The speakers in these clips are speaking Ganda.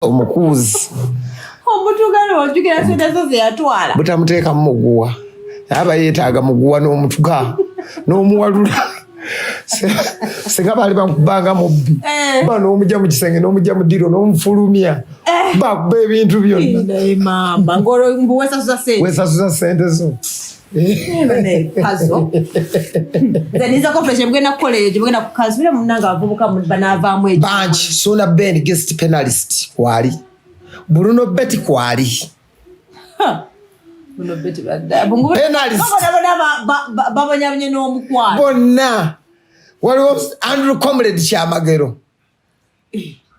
omukuzi omutugano ojukira sente zo zeyatwala butamuteeka muguwa aba yeetaaga muguwa n'omutuga n'omuwalula singa baali bakubanga mubbi ba n'omujja mu kisenge n'omujja mu ddiro n'omufulumya bakuba ebintu byonna mama ngolo wesasuza sente zo pazo zaniza konferensi mugenda kukoleejo mugenda kukansibira munanga abavubuka banavaamu ejo banki Sona Ben guest penalist kwali Bruno Betty kwali Bruno Betty bungu penalist babanyabanye n'omukwano bonna waliwo Andrew Comrade Kyamagero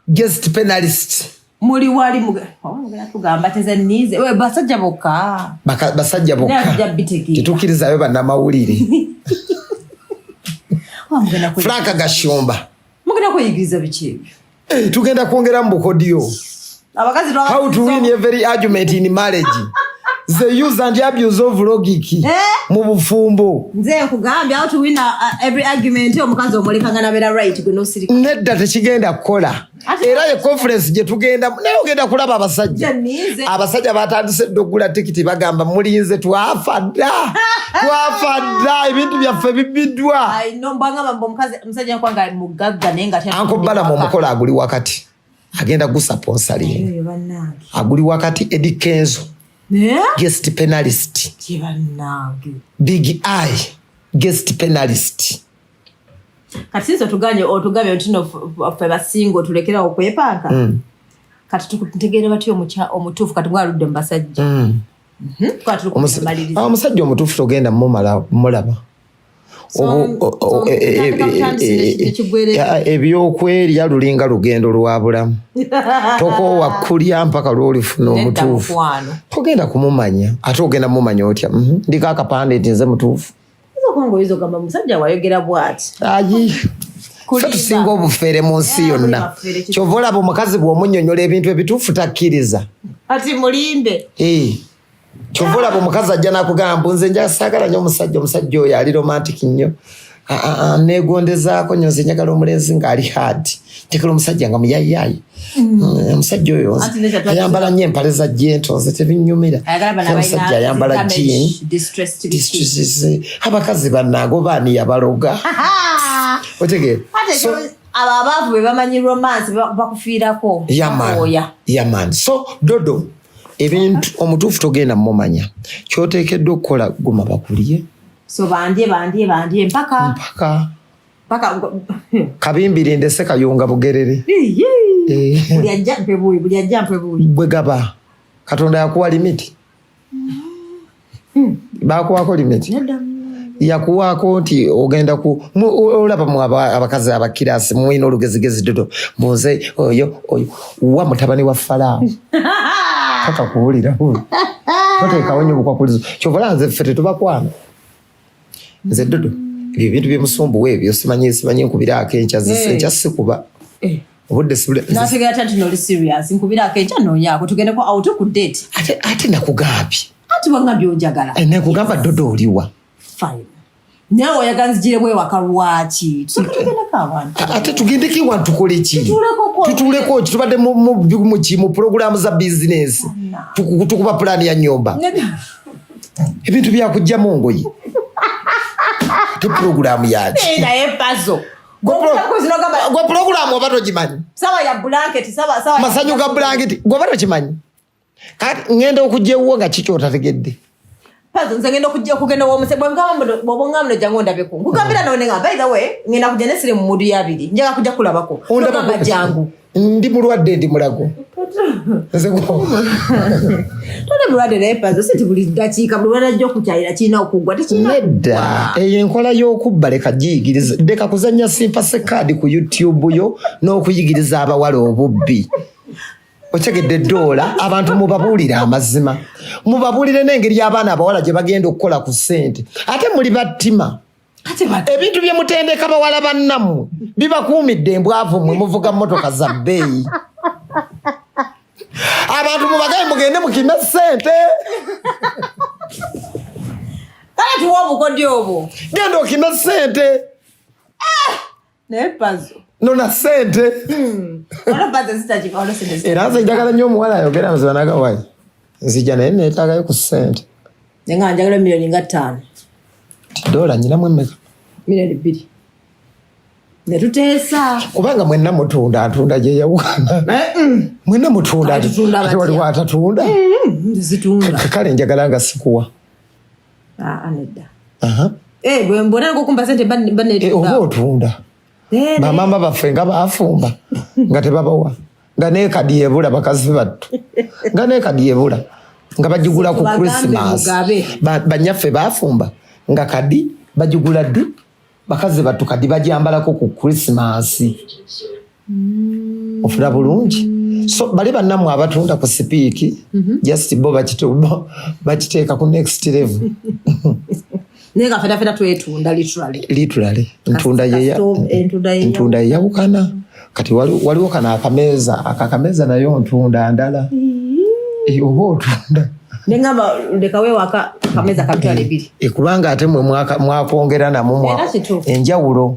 guest penalist muri wali mugenda tugamba tezanize we basajja bokka tetukirizayo bannamawulire Frank Gashomba mugenda kuyigiriza biki tugenda kwongera mu bukodiyo abakazi how to win every argument in marriage the use and abuse of logic mu bufumbo nze nkugambye how to win every argument omukazi omulekanga nabera right gwe no sirika nedda tekigenda kukola era ye conference gye tugenda naye ogenda kulaba abasajja batandise okugula tikiti bagamba mulinze twafa dda ebintu byaffe bibiddwa omusajja kwanga mugagga naye nga ankobala mu mukola aguli wakati agenda gusaponsali aguli wakati Eddie Kenzo guest penalist Big Eye guest penalist kati sizo tuganye otino ffe basingo tulekera okwepanka kati tukutegeera bati omutuufu kati mwaludde mu basajja omusajja omutuufu togenda mulaba ebyokwerya lulinga lugendo lwa bulamu tokoowa kulya mpaka lwolifuna omutuufu togenda kumumanya ate ogenda mumanya otya ndiko akapande nti nze mutuufu gamba musajja wayogera bwati tusinga obufere mu nsi yonna kyova olaba omukazi bw'omunnyonnyola ebintu ebituufu takkiriza ati mulinde kyova olaba omukazi ajja nakugamba nze njasaagala nnyo omusajja oyo ali romantic nnyo neegondezaako nnyo nze njagala omulenzi ng'ali hard njagala omusajja nga muyayayi omusajja oyo ayambala nnyo empale za jento nze tebinyumira omusajja ayambala jean abakazi bannaago baani yabaloga otegeera abaavu be bamanyi romance bakufiirako yaman so dodo ebintu omutuufu togenda mumanya kyoteekeddwa okukola guma bakulye so bandye mpaka kabimbiri ndese kayunga bugerere buli ajja mpe buuyi bwe gaba katonda yakuwa limiti bakuwako limiti yakuwaako nti ogenda olaba mu abakazi abakirasi mwina olugezigezi dodo muze oyo wa mutabani wa Falaawo kaka kuwulira toteekawo nnyo bukwakulizo kyovala nze ffe tetubakwana nze dodo ebyo bintu byemusumbuwa ebyo simanyi nkubiraako enkya sikuba obudde nategeera nti noli serious nkubiraako enkya nooyaako tugendeko auto ku date ate nakugambye ati wangambye onjagala nakugamba dodo oliwa fine nawe oyaganzigire bwewaka lwaki ate tugendeko ewa tukole ki tutuleko ki tubadde mu puroguramu za bizinesi tukuba pulaani ya nyumba ebintu byakujjamu ngoyi te puroguramu yaki naye pazo gwe puroguramu oba togimanyi sawa ya blanketi sawa masanyu ga blanketi gwe oba tokimanyi kati ngenda okujja ewuwo nga kiki otategedde pazo nze ngenda okugenda bwobongamba jangu ndabeku nkugambira none nga by the way ngenda kujja nesire mu mudu yabiri njaga kujja kulabako ngamba jangu ndi mulwadde ndi mulago tole mulwadde naye pazo si buli dakiika buli lwalajja okukyalira kirina okugwa nedda eyo enkola y'okubba leka giyigiriza leka kuzannya simpase kaadi ku YouTube yo n'okuyigiriza abawala obubbi otegedde ddoola abantu mubabuulire amazima mubabuulire n'engeri y'abaana abawala gye bagenda okukola ku ssente ate muli battima ebintu bye mutendeka bawala bannammwe bibakuumidde embwavu mwe muvuga mmotoka za bbeeyi abantu mubagaye mugende mukime ssente kale tuwa obukodyo obwo genda okime ssente naye pazo nona ssente era nze njagala nnyo omuwala ayogera nze banagawayi nzija naye neetaagayo ku ssente nga njagala miliyoni nga 5 dola nyinamu emmeka miliyoni 2 netuteesa kubanga mwenna mutunda atunda gye yawukana mwenna mutunda ate waliwo atatunda zitunda kale njagala nga sikuwa nedda bwe mbona ngokumba sente banetunda oba otunda bamama baffe nga baafumba nga tebabawa nga nekadi ebula bakazi battu nga nekadi ebula nga bagigula ku Christmas banyaffe baafumba nga kadi bagigula ddi bakazi battu kadi bajambalako ku Christmas ofuna bulungi so bali bannamu abatunda ku sipiiki just bo bakiteeka ku next level nenga feta twetunda literally ntunda yeyawukana kati waliwo kana akakameza nayo ntunda ndala oba otunda nengamba lekawe waka kameza katwale 2 kubanga ate mwe mwakongera namu enjawulo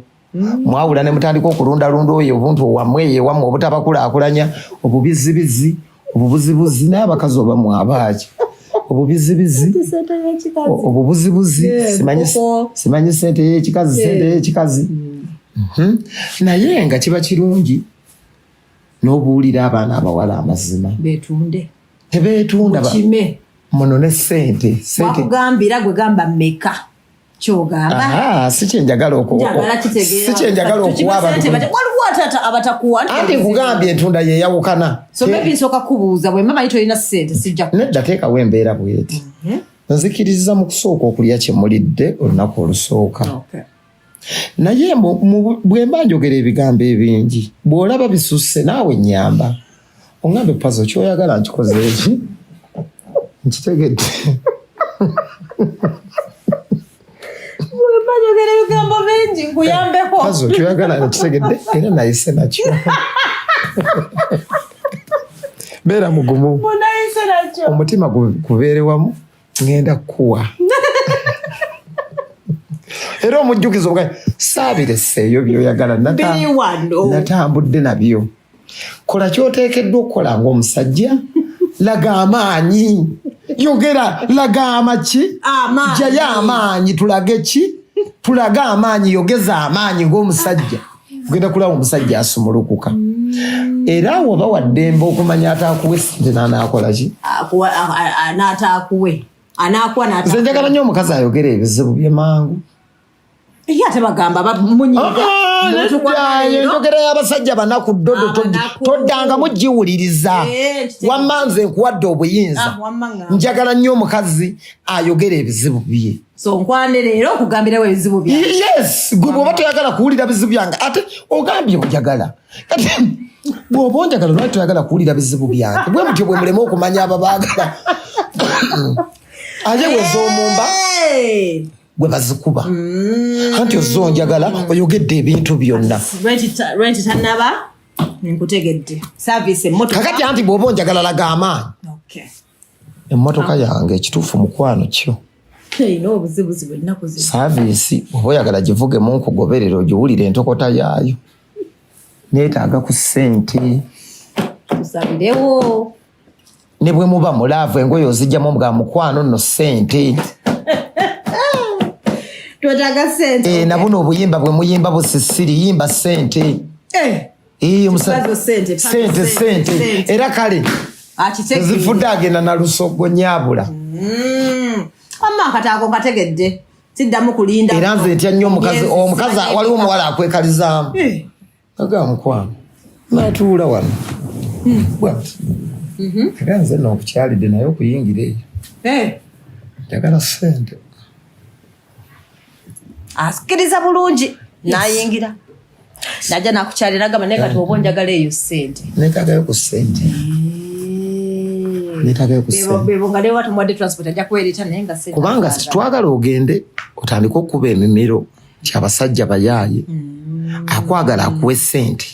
mwawula ne mutandika okulundalunda oyo obuntu wamwe obutabakulaakulanya obubizibizi obubuzibuzi n'abakazi oba mwabaaki obubizibizi obubuzibuzi simanyi sente y'ekikazi naye nga kiba kirungi n'obuwulira abaana abawala amazima betunde tebeetunda muno ne sente wakugambira gwe gamba mmeka kyogamba si kyenjagala okuwa anti nkugambye entunda yeyawukana so maybe nsooka kubuuza bwe mama yitolina sente sijja nedda teekawo embeera bweti nzikiriza mu kusooka okulya kyemulidde olunaku olusooka naye bwe mba njogera ebigambo ebingi bw'olaba bisusse naawe nyamba ongambe pazo kyoyagala nkikoze eki nkitegedde bajogera ebigambo bingi nkuyambeko pazo kyoyagala nkitegedde era nayise nakyo beera mugumu omutima gubeere wamu ngenda kukuwa era omujjukiza obuga saabireseeyo byoyagala natambudde nabyo kola kyoteekeddwa okukola ng'omusajja laga amaanyi yogera laga amaki jayo amaanyi tulage ki tulaga amaanyi yogeza amaanyi ng'omusajja ogenda kulaba omusajja asumulukuka era woba waddembe okumanya ataakuwe sente n'anaakola ki n'ataakuwe nze njagala nnyo omukazi ayogera ebizibu byemangu ate bagamba munyiga enjogera y'abasajja banaku ddodo toddanga mugiwuliriza wamma nze nkuwadde obuyinza njagala nnyo omukazi ayogera ebizibu bye so nkwane leero okugambirawo ebizibu byange yes gwe bw'oba toyagala kuwulira bizibu byange ate ogambye onjagala kati bw'oba onjagala lwaki toyagala kuwulira bizibu byange bwe mutyo bwe muleme okumanya ababaagala ate bwez'omumba gwe bazikuba anti ozonjagala oyogedde ebintu byonna renti tanaba nkutegedde service emmotoka kakati anti bw'oba onjagala laga amaanyi emmotoka yange ekituufu mukwano kyo n'obuzibuzi bwennaku saavisi oba oyagala givugemu nkugoberera ogiwulire entokota yaayo neetaaga ku ssente tusabirewo ne bwe muba mulaavu engoye ozijjamu bwa mukwano nno ssente twetaaga ssente nabuno obuyimba bwe muyimba busisiri yimba ssente sente era kale zifudde agenda na lusogo nyabula amma kataako kategedde siddamu kulinda era nze ntya nnyo omukazi waliwo omuwala akwekalizaamu aga mukwano natuula wano bwati era nze nookukyalidde naye okuyingira eyo njagala ssente asikiriza bulungi nayingira najja nakukyalira gamba naye kati oba onjagala eyo ssente neetagayo ku ssente bebo nga lewa tumuwadde transport ajja kuwereeta naye nga ssente kubanga twagala ogende otandika okuba emimiro kyabasajja bayaaye akwagala akuwe ssente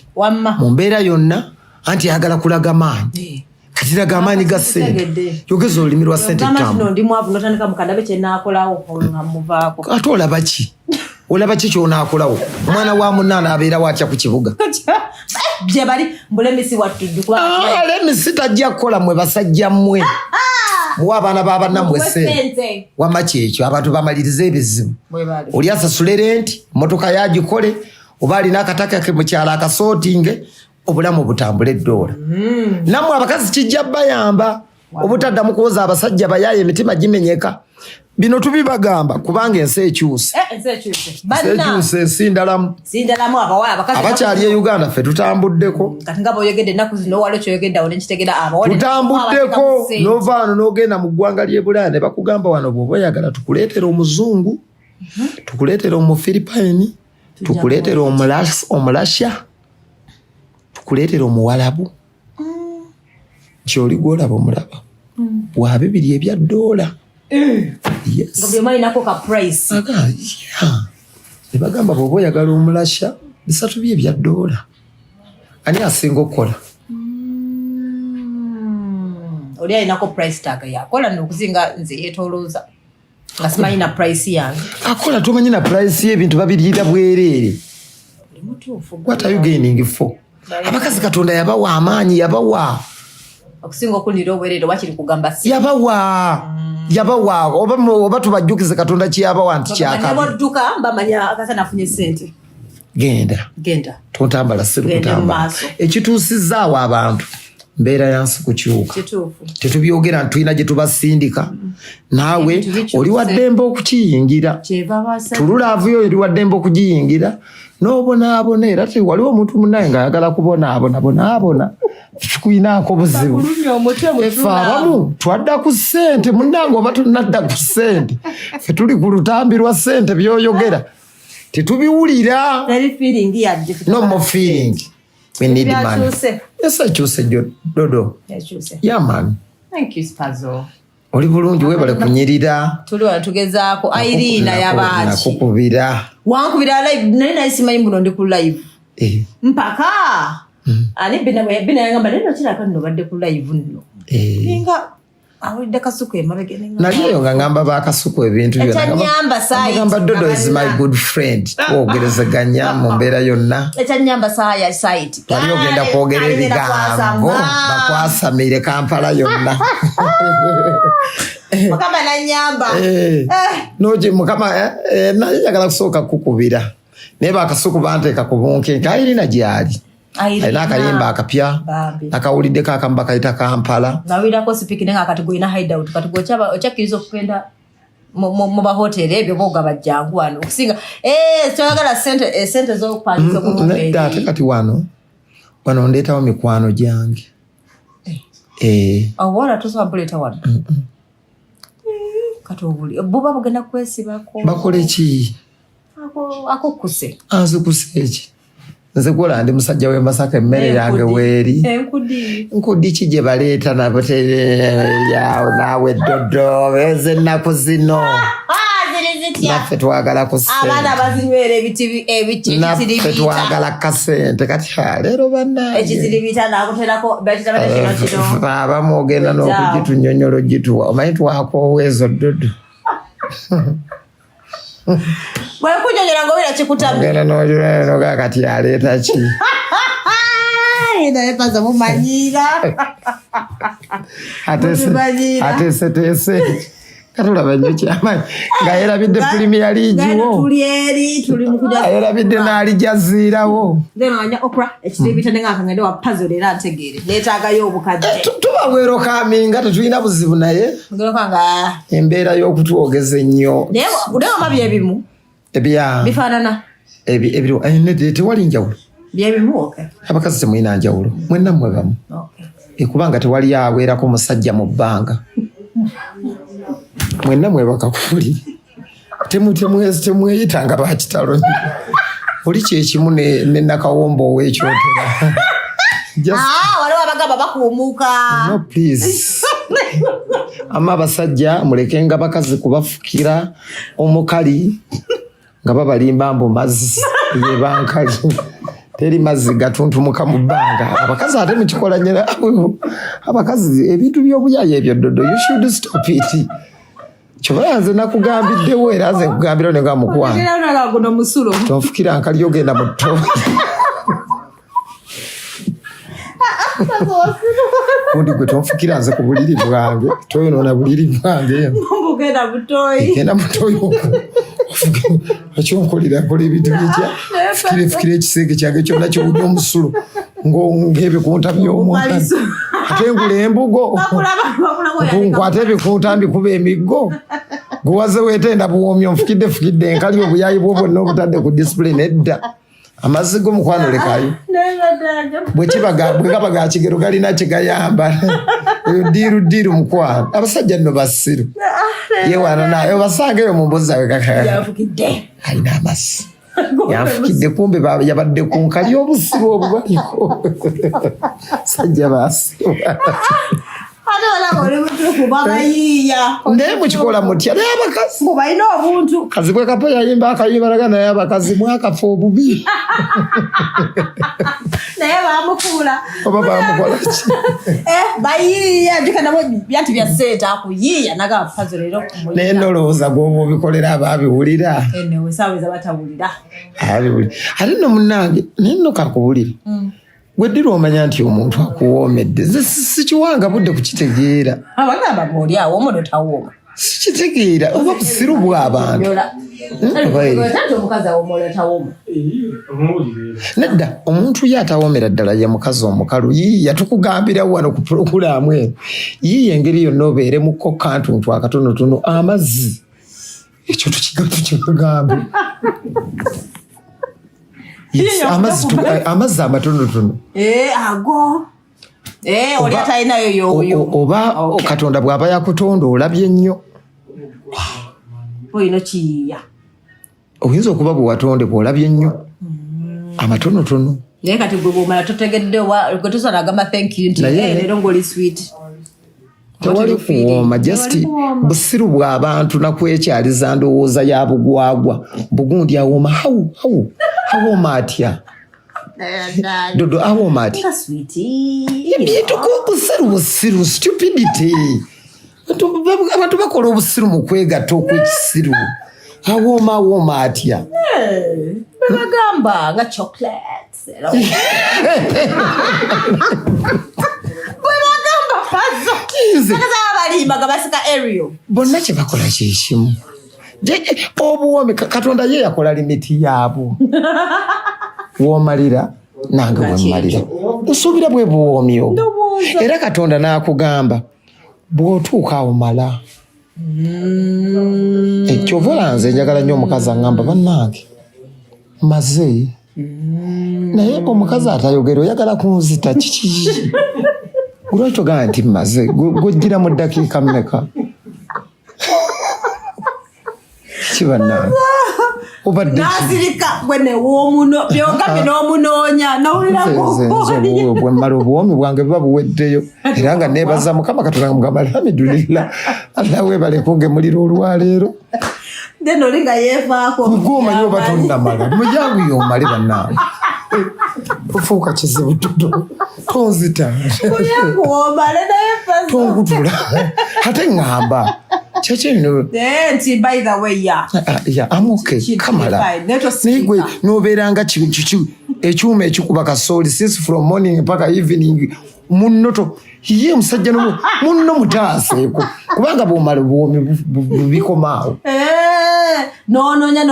mu mbeera yonna anti ayagala kulaga maanyi kati laga amaanyi ga ssente yogeza olulimi lwa ssente tamu ndi mwavu notandika mukadabe kyenakolawo nga muvaako ate olaba ki olaba kiki onaakolawo omwana wa munaana abeera watya ku kibuga gye bali mbulemisi wattujju lemisi tajja kukola mwe basajja mmwe muwa abaana b'abannammwe ssente wamma kyekyo abantu bamalirize ebizibu oli asasule renti emmotoka yagikole oba alina akataka ke mukyala akasootinge obulamu butambula eddoola nammwe abakazi kijja bayamba obutaddamu kuwoza abasajja bayaye emitima gimenyeka bino tubibagamba kubanga ensi ekyuse ensi ndalamu abakyali e Uganda ffe tutambuddeko tutambuddeko novaano n'ogenda mu ggwanga ly'e Bulaaya ne bakugamba wano bw'oba oyagala tukuleetera omuzungu tukuleetera omufiripayini tukuleetera omulasya tukuleetera omuwalabu kyoli gwolaba omulaba wa $2 ebya $. Yes. Ne bagamba bw'oba oyagala omulasya $3 ebya $. Ani asinga okukola? Oli alinako price tag yakola n'okuzinga nze yeetolooza nga simanyi na price yange. Akola tomanyi na price y'ebintu babiriira bwereere. What are you gaining for? Abakazi Katonda yabawa amaanyi yabawa. Okusinga okulira obwereere wakiri kugamba si. Yabawa oba tubajjukize Katonda kiyabawa nti kyaka. N'abadduka bamanya akasana afunye ssente. Genda. Totambala siru kutambala. Ekituusizaawo abantu. Mbeera yansi kukyuka. Tetubyogera ntulina gye tubasindika. Naawe oli wa ddembe okukiyingira. Tululaavuyo oli wa ddembe okugiyingira. N'obonaabona era tewaliwo omuntu munnaye ng'ayagala kubonaabona. Tukuyinaako buzibu. Ffe abamu twadda ku ssente munnange oba tunadda ku ssente. Ffe tuli ku lutambi lwa ssente by'oyogera. Tetubiwulira. No more feeling. We need money. Yes, I choose Dodo. Yeah, man. Thank you, Spazzo. Oli bulungi webale kunyirira. Tuli watugezaako Irina yabaaki. Nakukubira. Wankubira live nina isimanyi mbuno ndi ku live. Mpaka. Ani bina yangamba nino kiraka nno badde ku live nno. Ninga awulidde kasuku emabega nenga. Naliyo nga ngamba bakasuku ebintu byonna. Ekyanyamba saa ngamba Dodo is my good friend. Twogerezeganya mu mbeera yonna. Ekyanyamba saa ya site. Wali ogenda kwogera ebigambo bakwasamire Kampala yonna. Mukama nanyamba. Noje mukama najagala kusooka kukubira. Naye bakasuku banteeka ku bunkenke Irina gyali. Alina akayimba akapya nakawuliddeko akamba kayita Kampala nawirako sipiki nenga katugoina hideout katugochaba ochakkiriza okugenda mu bahoteri ebyo bogaba jangu wano okusinga toyagala sente z'okupangiza ku mubiri ate kati wano ndeetawo mikwano gyange awala tosobola wano kati obuli buba bugenda kwesibako bakole ki akokuse azikuse eki nze kola ndi musajja we Masaka emmere yange weeri nkudi ki gye baleeta yawo naawe Dodo beze ennaku zino naffe twagala ku naffe twagala kasente kati leero bannaabamu ogenda n'okugitunyonyolo gituwa omanyi twakooweezo Dodo bwekunyonyera ngobira kikutamye noga kati aleeta ki epaza mumanyira ateeseteese katulaba nnyo kyamanyi ng'ayerabidde Premier League wo ayerabidde n'alijaziirawo tubawero kaminga tetulina buzibu naye embeera y'okutwogeza ennyo byebimu bifaanana tewali njawulo abakazi temulina njawulo mwenna mmwe bamu kubanga tewali aweerako musajja mu bbanga mwenna mwebaka kuli temweyita nga bakitalo oli kyekimu ne nakawombo ow'ekyotera waliwo abagamba bakuumuuka no please ama abasajja muleke nga bakazi kubafukira omukali nga babalimba mbu mazzi ye bankali teri mazzi gatuntumuka mu bbanga abakazi ate mukikola nyera abakazi ebintu by'obuyaya ebyo Dodo you should stop it Kyobala nze nakugambiddewo era nze nkugambira ne nga mukwano. Tonfukira nkali ogenda mu tto. Kundi gwe tonfukira nze ku buliri bwange. Toyonoona buliri bwange. Genda mu ttoyi. Ekyonkolera nkola ebintu bitya. Fukira ekisenge kyange kyonna kyowulya omusulo. Ng'ebikunta by'omwana. Ate ngula embugo. Nkwate ebikunta mbikuba emiggo. Guwaze weetenda buwoomyo nfukidde enkali obuyayi bwo bwonna obutadde ku display nedda. Amazzi g'omukwano lekayo. Bwe gaba ga kigero galina kye gayamba. Oyo ddiiru mukwano. Abasajja nno basiru. Yeewaana naye obasangeyo mu mbuzi zawe kakaya. Alina amazzi. Yanfukidde kumbe yabadde ku nkali obusiru obubaliko. Sajja basiru. Naye mukikola mutya naye abakazi mubalina obuntu kazi bwe kapo yayimba akayimba laga naye abakazi mwakafa obubi naye bamukuula oba bamukola ki bayiiya ndika nabo byantu bya sente akuyiiya naga abafazi leero naye nolowooza gwoba obikolera ababiwulira enewe saaweza batawulira abiwulira ate nno munnange naye nno kakubulira Weddiru omanya nti omuntu akuwoomedde sikiwanga budde kukitegeera abagamba bw'oli awooma notawooma sikitegeera oba busiru bw'abantu nedda omuntu ye atawoomera ddala ye mukazi omukalu yiiya tukugambira wano ku pulogulaamu eno yiiya engeri yonna obeere mukko kantuntu akatonotono amazzi ekyo tukigambye amazzi amatonotono ago oli atalinayo yoyo oba Katonda bw'aba yakutonda olabye nnyo oyina kiyiiya oyinza okuba bwe watondebwa olabye nnyo amatonotono naye kati gwe bw'omala totegedde gwe tosobola agamba thank you nti leero ng'oli sweet tewali kuwooma just busiru bw'abantu nakwekyaliza ndowooza ya bugwagwa bugundi awooma awooma atya dodo awooma atya ebyetuko busiru stupidity abantu bakola obusiru mu kwegatta okw'ekisiru awooma atya bwebagamba nga chocolates bwebagamba fazo abalimbaga basika aerial bonna kye bakola kyekimu obuwoome Katonda ye yakola limiti yaabwo w'omalira nange wemmalira nsuubira bwe buwoomyo era Katonda n'akugamba bw'otuuka awo mala kyova olanze njagala nnyo omukazi aŋŋamba bannange maze naye omukazi atayogera oyagala kunzita kiki lwaki togamba nti maze gwojjira mu ddakiika mmeka kibannange nasirika bwenewomuno byogambye n'omunoonya nowulira bwe mmala obuwoomi bwange buba buweddeyo era nga neebaza Mukama Katonda mugamba alhamdulillah Allah weebale kungemulira olwaleero then oli nga yeefaako gwomanyi oba tonnamala mujangu y'omale bannange ofuuka kizibu tonzita tonkutula ate ŋŋamba nti by the way I'm okay kamala naye gwe n'obeeranga ekyuma ekikuba kasooli since from morning mpaka evening munnoto ye musajja munno mutaaseeko kubanga bw'omala obuwoomi bubikomaawo noononya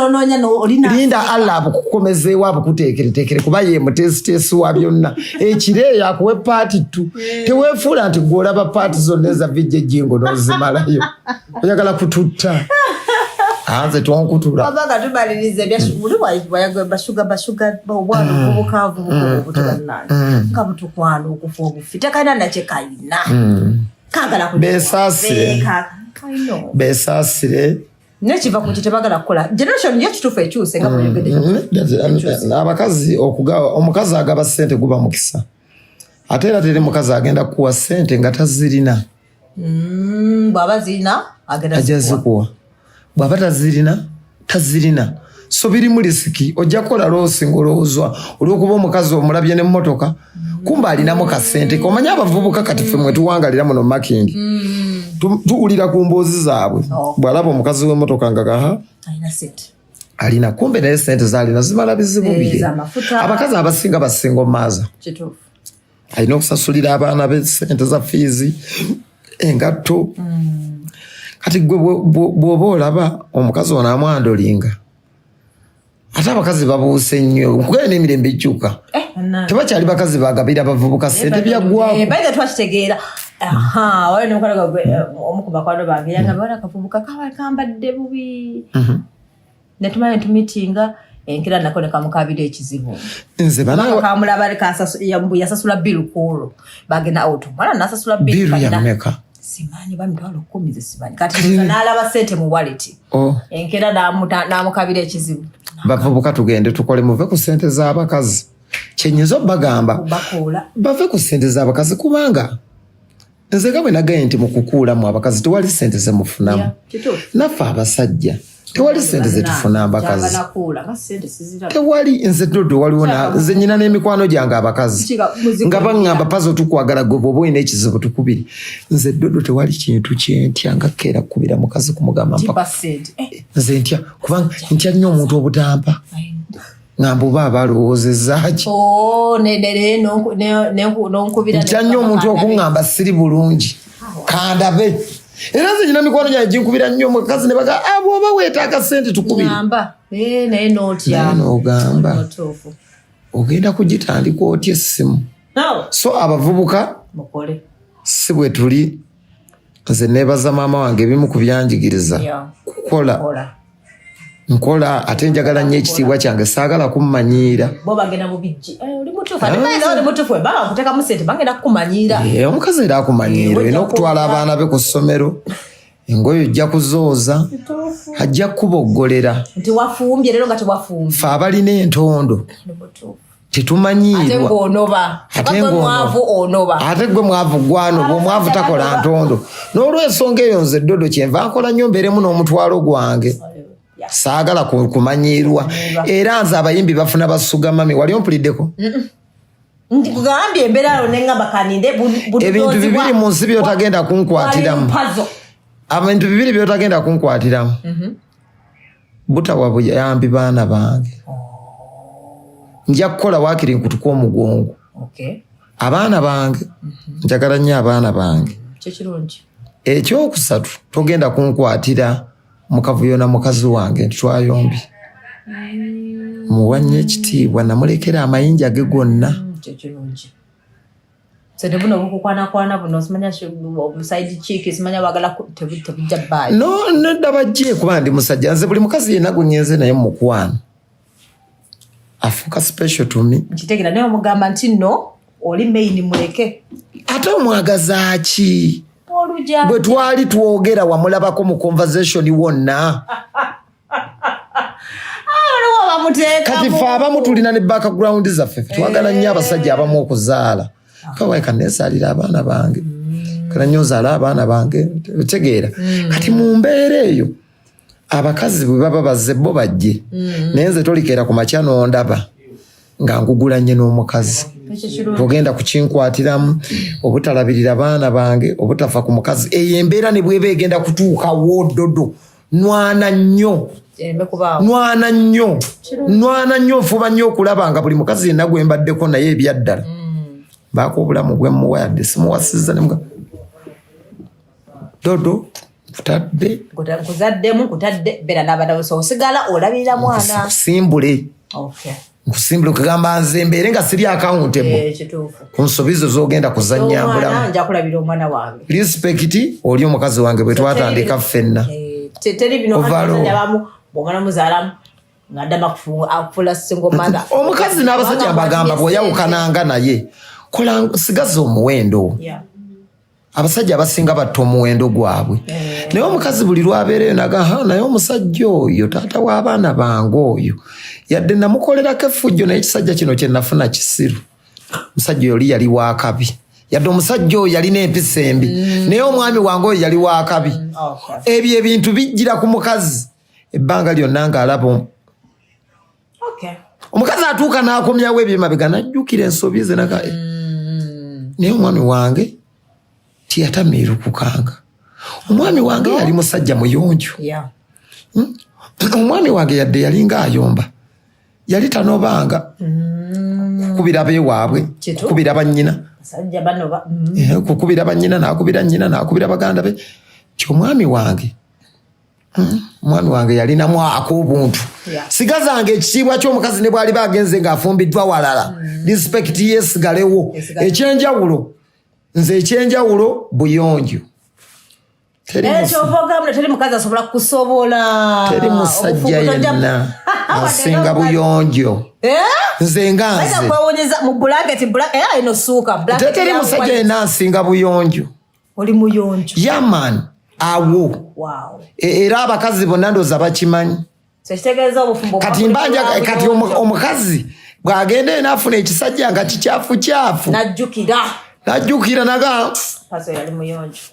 linda Allah abukukomezeewo abukuteekereteekere kuba ye mutesiteesi wa byonna ekireeyo akuwe paati tu teweefuula nti gw'olaba paati zonna eza vijja ejjingo n'ozimalayo oyagala kututta anze tonkutula obaga tubaliriza ebyasugulu bashuga obwana obukaavu butubannaye nga butukwana okufa obufi tekalina nakye kalina kaagala beesaasire nekiva ku kitebagala kukola generation yo kituufu ekyuse nga bweyogedde abakazi omukazi agaba ssente guba mukisa ate era teri mukazi agenda kuwa ssente nga tazirina bw'aba zirina ajja zikuwa bw'aba tazirina so birimu lisiki ojja kukola loosi ng'olowoozwa olw'okuba omukazi omulabye n'emmotoka kumba alinamu kasente komanya abavubuka kati ffe mwe tuwangalira muno makingi tuwulira ku mboozi zaabwe bw'alaba omukazi w'emmotoka nga gaha alina kumbe naye sente zaalina zimala bizibu bye. Abakazi abasinga basinga omaaza alina okusasulira abaana be sente za fiizi engatto. Kati gwe bw'oba olaba omukazi ono amwandolinga ate abakazi babuuse nnyo nkugenda n'emirembe ejjuka tebakyali bakazi bagabira abavubuka sente byaggwako. Bayiga twakitegeera wali nomukala gwe omu ku bakwano bange yagamba wali akavubuka kaba kambadde bubi netumanye tumitinga enkira nako nekamukabira ekizibu nze kamulaba yasasula bill kuolwo bagenda auto mwana nasasula bill yameka simanyi bamitwalo 10 zesimanyi kati nalaba sente mu wallet enkira namukabira ekizibu. Bavubuka tugende tukole muve ku sente z'abakazi kyenyizo bagamba bave ku sente z'abakazi kubanga nze nga bwe nagaye nti mu kukuulamu abakazi tewali sente ze mufunamu naffe abasajja tewali sente ze tufuna abakazi tewali. Nze Dodo waliwo nze nyina n'emikwano gyange abakazi nga baŋŋamba pazo tukwagala gwe bw'oba olina ekizibu tukubiri. Nze Dodo tewali kintu kyentya nga keera kukubira mukazi kumugamba mpaka nze ntya kubanga ntya nnyo omuntu obutampa ngamba oba abalowoozezzaaki ntya nnyo omuntu okuŋŋamba siri bulungi kandabe. Era nze nyina mikwano gyange ginkubira nnyo mukazi ne baga bw'oba weetaaga sente tukubire naye n'ogamba ogenda kugitandika otya essimu. So abavubuka si bwe tuli. Nze neebaza maama wange ebimu ku byanjigiriza kukola nkola ate njagala nnyo ekitiibwa kyange saagala kummanyiira. Omukazi era akumanyiira olina okutwala abaana be ku ssomero engoye ojja kuzooza ajja kuboggolera fe abalina entondo tetumanyiirwa ate gwe mwavu gwanoba omwavu takola ntondo n'olwensonga eyo nze Dodo kyenva nkola nnyo mbeeremu n'omutwalo gwange saagala kumanyiirwa. Era nze abayimbi bafuna basuga mami wali ompuliddeko ebintu bibiri mu nsi byotagenda kunkwatiramu abantu bibiri byotagenda kunkwatiramu butawa buyambi baana bange nja kukola waakiri nkutuka omugongo abaana bange njagala nnyo abaana bange. Ekyokusatu togenda kunkwatira mukavuyo na mukazi wange ntitwayombi muwa nnyo ekitiibwa namulekera amayinja ge gonna. Nedda bajje kuba ndi musajja nze buli mukazi yenna gwe ngenze naye mukwano afuuka special to me. Nkitegera naye omugamba nti no oli main muleke ate omwagaza ki bwe twali twogera wamulabako mu conversation wonna kati fe abamu tulina ne background zaffe twagala nnyo abasajja abamu okuzaala kawaye kaneesaalira abaana bange kala nnyo ozaala abaana bange otegeera. Kati mu mbeera eyo abakazi bwe baba bazze bo bajje naye nze tolikeera ku makya n'ondaba nga nkugulanye n'omukazi togenda kukinkwatiramu obutalabirira baana bange obutafa ku mukazi. Eyo embeera ne bweba egenda kutuukawo Dodo nwana nnyo nfuba nnyo okulaba nga buli mukazi yenna gwe mbaddeko naye ebyaddala baako obulamu bwe mmuwa yadde simuwasizza nemuga Dodo nkutadde bera n'abadabuso osigala olabirira mwana nkusimbule okugamba nze mbeere nga siri accountable ku nsobi zo z'ogenda kuzannyambulamu. Respect oli omukazi wange bwe twatandika ffenna omukazi n'abasajja mbagamba bw'oyawukananga naye kola sigaza omuwendo. Abasajja abasinga batta omuwendo gwabwe naye omukazi buli lwabeereyo naga naye omusajja oyo taata w'abaana bange oyo yadde namukolerako effujjo naye ekisajja kino kye nafuna kisiru. Omusajja oli yali wakabi yadde omusajja oyo yalina empisa embi naye omwami wange oyo yali wakabi. Ebyo ebintu bijjira ku mukazi ebbanga lyonna ng'alaba omukazi atuuka n'akomyawo ebyemabega najjukira ensobi ze naga naye omwami wange tiyatamiirukukanga omwami wange yali musajja muyonjo. Omwami wange yadde yalinga ayomba, yali tanobanga kukubira beewaabwe, kukubira bannyina, kukubira bannyina, nakubira nnyina, nakubira baganda be. Kyomwami wange, omwami wange yalinamu ak'obuntu. Sigazanga ekitiibwa ky'omukazi ne bwali bagenze ng'afumbiddwa walala, respect yeesigalewo. Ekyenjawulo, nze ekyenjawulo buyonjo. Teri musajja yenna asinga buyonjo. Nze nga nze. Teri musajja yenna asinga buyonjo. Oli muyonjo. Yaman awo. Era abakazi bonna ndooza bakimanyi. Kati mbanja kati omukazi bw'agenda n'afuna ekisajja nga kikyafu. Najjukira naga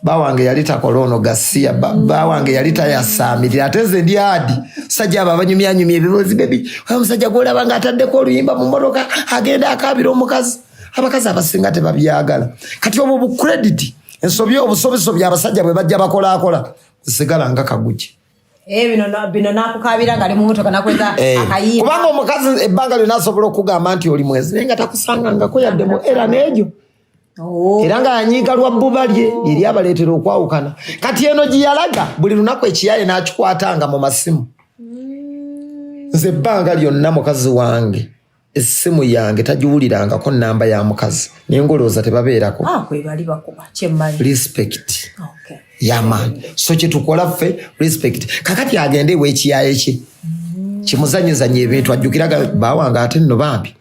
bawange yali takola ono gasiya, bawange yali tayasaamirira. Ate nze ndi adi sajja abo abanyumyanyumya ebirozi bebi, omusajja gw'olaba ng'ataddeko oluyimba mu mmotoka agenda akaabira omukazi. Abakazi abasinga tebabyagala. Kati obwo bukrediti ensobi obusobisobi abasajja bwe bajja bakolaakola zisigala nga kaguki. Bino nakukabira nga ali mu motoka nakweza akayimba. Kubanga omukazi ebbanga lyonna asobola okugamba nti oli mwezi naye nga takusangangako yadde mu era n'egyo. Era nga yanyiiga lwa bbuba lye eri abaleetera okwawukana. Kati eno gye yalaga buli lunaku ekiyaye n'akikwatanga mu masimu. Nze ebbanga lyonna mukazi wange essimu yange tagiwulirangako nnamba ya mukazi naye ngolooza tebabeerako. Respect. Yaman. So kyetukola ffe respect. Kakati agende eweekiyaye kye kimuzanyizanya ebintu ajjukiraga bawange ate nno bambi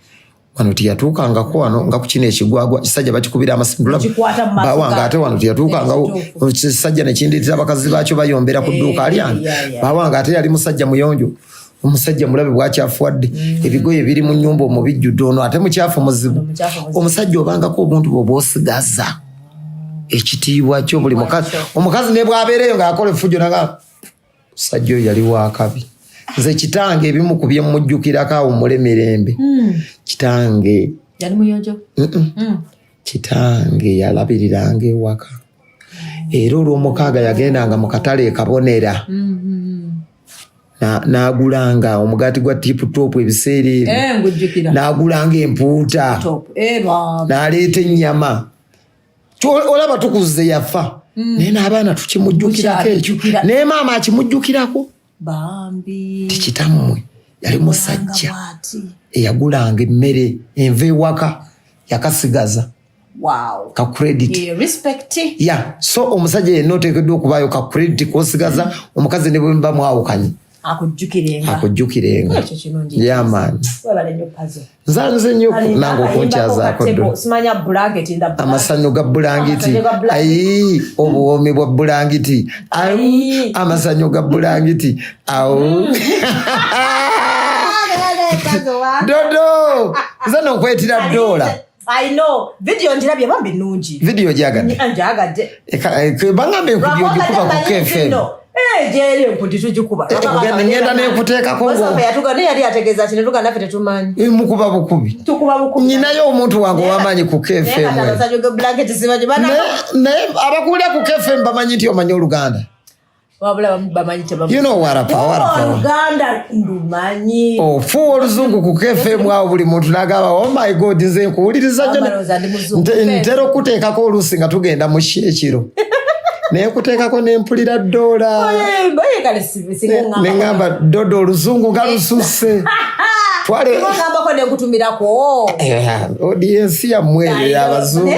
wano tiyatuukangako wano nga ku kino ekigwagwa kisajja bakikubira amasimu bawange ate wano tiyatuukangawo kisajja nekindiitira abakazi baakyo bayombera ku dduuka alyange. Bawange ate yali musajja muyonjo, omusajja mulabe bwakyafuwadde, ebigoye biri mu nnyumba omubijjudde, ono ate mukyafu muzibu. Omusajja obangako obuntu bw'obwosigaza ekitiibwa kyo buli mukazi. Omukazi ne bw'abeereyo ng'akola effujjo naga musajja oyo yali waakabi. Nze kitange ebimu ku bye mujjukirako awo mulemerembe. Kitange yali muyonjo. Kitange yalabiriranga ewaka. Era olw'omukaaga yagendanga mu katale kabonera. N'agulanga omugaati gwa tipu-topu ebiseera ebyo. N'agulanga empuuta. N'aleeta ennyama. Olaba tukuze yafa. Naye n'abaana tukimujjukirako ekyo. Naye maama akimujjukirako. Tikitammwe yali musajja eyagulanga emmere enva ewaka yakasigaza. Ka credit. So omusajja yenna oteekeddwa okubaayo ka credit kosigaza omukazi ne bwe muba mwawukanye akujjukirenga. Yaman. Nze nnyo nange okunkyazaako ddo. Amasanyu ga bulangiti. Ayi obuwoomi bwa bulangiti. Amasanyu ga bulangiti. Awo. Dodo. Nze nokwetira dola. I know. Video njirabye bambi nungi. Video jagadde. Njagadde. Bangambe nkudio jikuba ku KFM. Jeri nkutitu jikuba. Ngenda nekuteekako ngo. Basa yatuga ne yali ategeeza kino tuga naffe tetumanyi. Mukuba bukubi. Tukuba bukubi. Nyinayo omuntu wange wamanyi ku KFM. Naye abakulira ku KFM bamanyi nti omanyi Oluganda. You know what a Uganda ndumanyi. Fuwa oluzungu ku KFM awo buli muntu nagamba oh my god nze nkuwuliriza ntera okuteekako oluusi nga tugenda mu ekiro. Naye kuteekako nempulira dola. Neŋŋamba Dodo oluzungu nga lususse. Ngambako ne nkutumirako. Audience yammwe eyo y'abazungu.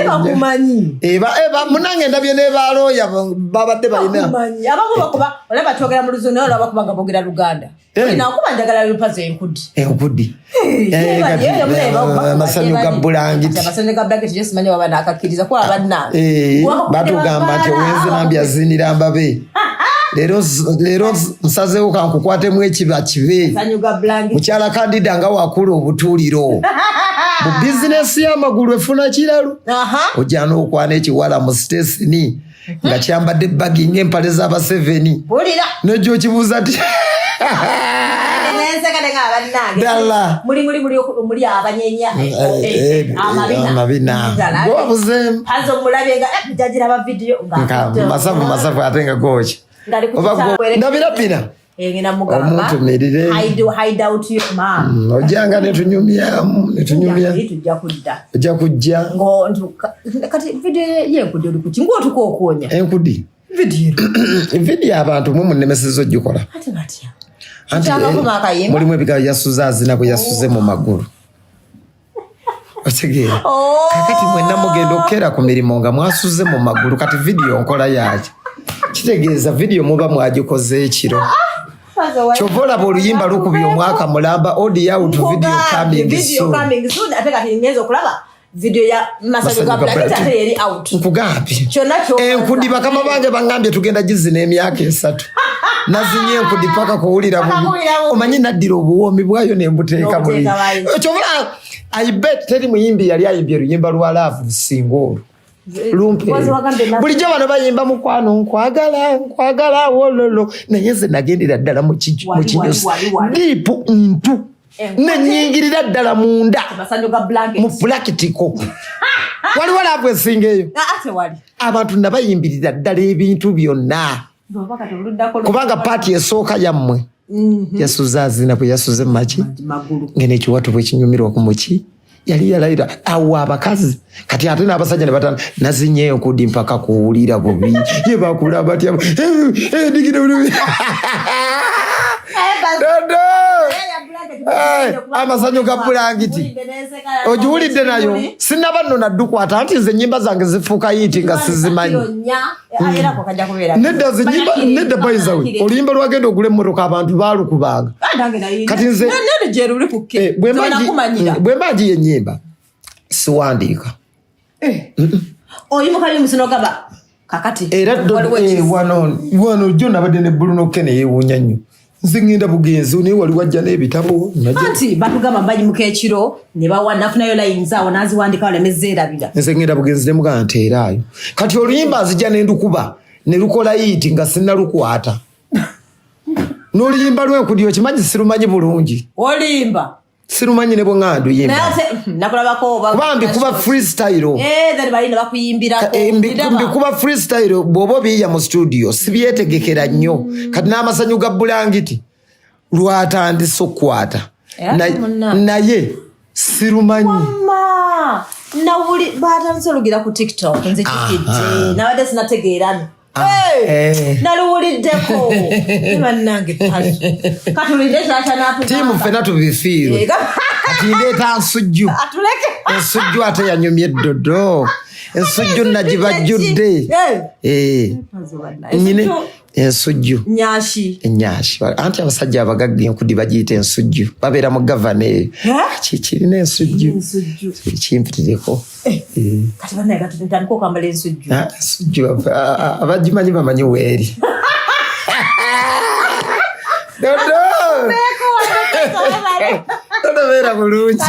Eba munange ndabye ne balooya babadde balina. Abamu bakuba olaba twogera mu luzungu naye olaba kubanga boogera Luganda. Nakuba njagala lupazo enkudi. Enkudi. Amasanyu ga bulangiti. Amasanyu ga bulangiti je simanyi waba nakakkiriza kuba banna. Batugamba nti owenzi nambi azinira mbabe. Leero nsazeewo kankukwatemu ekiba kibe. Mukyala Kandida nga wakula obutuuliro. Mu bizinesi y'amagulu efuna kiralu. Ojja n'okwana ekiwala mu sitesini nga kyambadde ebbagi ng'empale z'aba 7. N'ojja okibuuza ti Nenseka denga abanange. Dala. Muri abanyenya. Amabina. Gobuze. Hazo mulabenga jagira aba video nga. Masafu atenga gochi. Ndabira pina. Ngina mugamba. Omuntu merire. Hide out your mom. Ojanga netunyumya. Ojja kujja. Ngo kati video yenkudi oli kuki ngo tukokonya. Enkudi. Video abantu mu nemesizo gikola. Ate batya. Mulimu ebiga yasuza azina ku yasuze mu magulu. Otegera. Kakati mwenna mugenda okera ku mirimo nga mwasuze mu magulu kati video nkola yaki. Kitegeeza video muba mwagikoze ekiro. Chovola boluyimba lukubye omwaka mulamba audio out video coming. Ate kati ngezo kulaba video ya Masaju Black ate yeri out. Nkugambi. Enkudi bakama bange bangambye tugenda gizina emyaka 3. Nazinye enkudi paka kuwulira bubu. Omanyi naddira obuwomi bwayo nembuteeka muri. Chovola I bet teri muyimbi yali ayimbye luyimba lwa love singolo. Lumpe. Bulijjo bano bayimba mukwano nkwagala wololo nayenze nagendera ddala mu kinyosi dipu ntu nenyingirira ddala munda mu pulakitiko waliwo laavu esingeyo abantu nabayimbirira ddala ebintu byonna kubanga paati esooka yammwe yasuza azina bwe yasuze maki ngene ekiwatu bwe kinyumirwa ku muki yali yalayira awo abakazi kati ate n'abasajja ne batana nazinyeyo kudi mpaka kuwulira bubi ye bakula batya digire bubi amasanyo ga bulangiti ojuwulidde nayo sinaba nno naddukwata anti nze ennyimba zange zifuuka yiti nga sizimanyi nedda bayizawe oluyimba lwagenda ogula emmotoka abantu baalukubanga kati nze bwe mbagiyo ennyimba siwandiika era wano jjo nabadde ne Bruno Ken yeewuunya nnyo nze ngenda bugenzi naye wali wajja n'ebitabo anti batugamba mbagimuka ekiro ne nafunayo layinzi awo naziwandika walemezza erabira nze ngenda bugenzi ne mugamba nteeraayo kati oluyimba nzijja ne ndukuba ne lukola yiti nga sinnalukwata n'oluyimba lw'enkudi okimanyi sirumanyi bulungi olimba sirumanyi ne bwe ŋŋandu yimba kuba mbikuba freestyle mbikuba freestyle bw'oba obiyiya mu studio sibyetegekera nnyo kati n'amasanyu ga bulangiti lwatandise okukwata naye sirumanyi batandise olugira ku TikTok nzikikidde nabadde sinategeerana naluwuliddeko bannange katulinde tiimu ffena tubifiirwe kati ndeeta nsujju ensujju ate yanyumya eddodo ensujju nagibajjudde nyine ensujju enyashi anti abasajja abagagga enkudi bagiyita ensujju babeera mu gavana eyo kikirina ensujju kimpitireko ensujju abagimanyi bamanyi weeri dodo beera bulungi